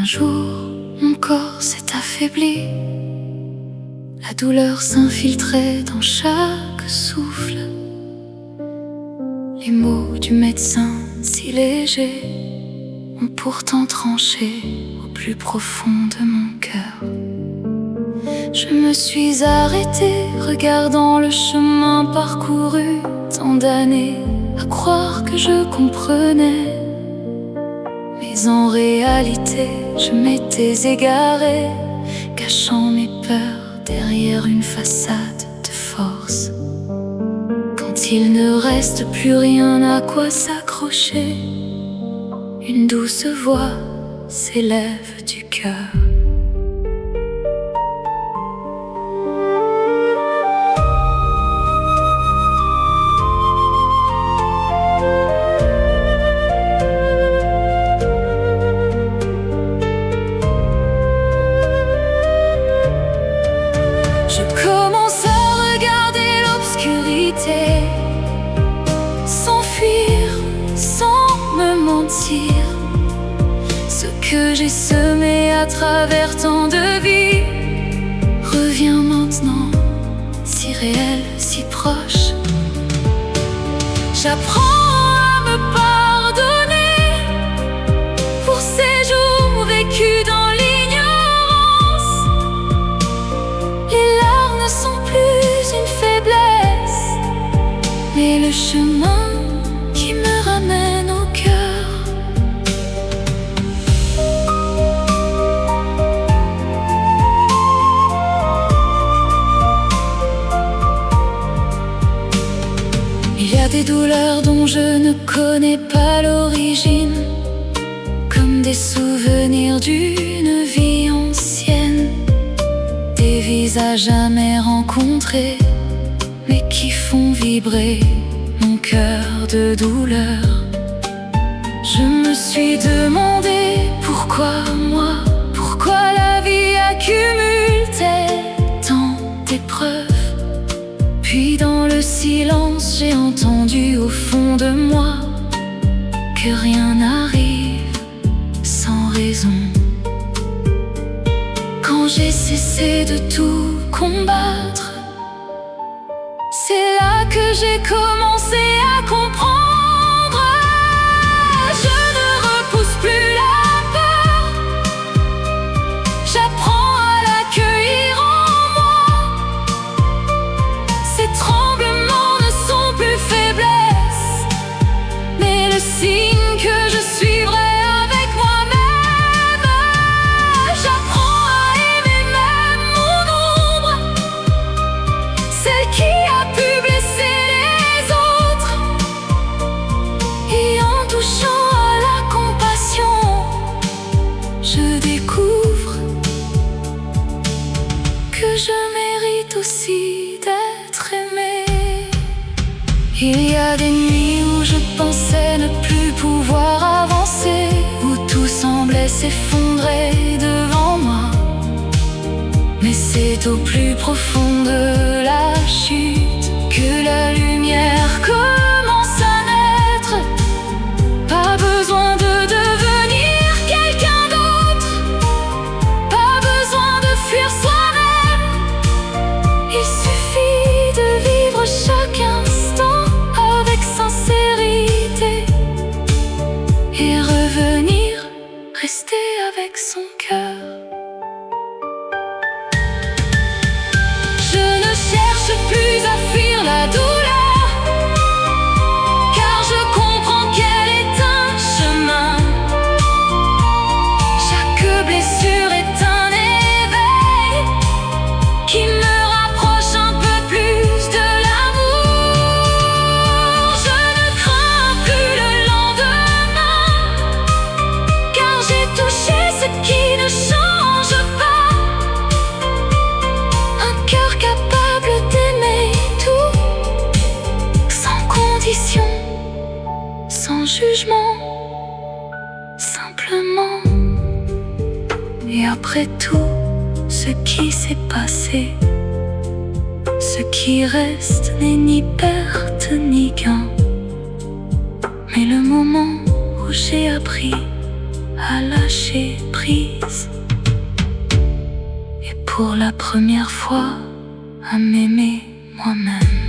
jour, mon corps s'est affaibli. La douleur s'infiltrait dans chaque souffle. Les mots du médecin si légers ont pourtant tranché au plus profond de mon cœur. Je me suis arrêtée, regardant le chemin parcouru, tant d'années à croire que je comprenais. Mais en réalité, je m'étais égarée, cachant mes peurs derrière une façade de force. Quand il ne reste plus rien à quoi s'accrocher, une douce voix s'élève du cœur. Je commence à regarder l'obscurité, s'enfuir sans me mentir. Ce que j'ai semé à travers tant de vies revient maintenant, si réel, si proche. J'apprends à me pardonner pour ces jours vécus dans l'ignorance. Les larmes ne sont plus une faiblesse, mais le chemin qui me ramène au cœur. Il y a des douleurs dont je ne connais pas l'origine, comme des souvenirs d'une vie ancienne, des visages jamais rencontrés, mais qui font vibrer mon cœur de douleur. Je me suis demandé pourquoi moi, pourquoi la vie accumule-t-elle tant d'épreuves. Puis dans le silence, j'ai entendu au fond de moi que rien n'arrive sans raison. Quand j'ai cessé de tout combattre, c'est là que j'ai commencé à comprendre. Je ne repousse plus la peur, j'apprends à l'accueillir en moi. Ces tremblements ne sont plus faiblesses, mais le signe que je suivrai avec moi-même. J'apprends à aimer même mon ombre, celle qui a pu blesser les autres. Et en touchant à la compassion, je découvre que je mérite aussi d'être aimé. Il y a des nuits où je pensais ne plus pouvoir avancer, où tout semblait s'effondrer devant moi. Mais c'est au plus profond de la chute que la lumière commence à naître. Pas besoin de devenir quelqu'un d'autre, pas besoin de fuir soi-même. Il suffit de vivre chaque instant avec sincérité et revenir, rester avec son cœur. Je ne cherche plus à fuir la douleur, car je comprends qu'elle est un chemin. Chaque blessure est un éveil qui me rapproche un peu plus de l'amour. Je ne crains plus le lendemain, car j'ai touché ce qui ne change pas. Un cœur capable d'aimer tout, sans condition, sans jugement, simplement. Et après tout ce qui s'est passé, ce qui reste n'est ni perte ni gain, mais le moment où j'ai appris à lâcher prise, et pour la première fois à m'aimer moi-même.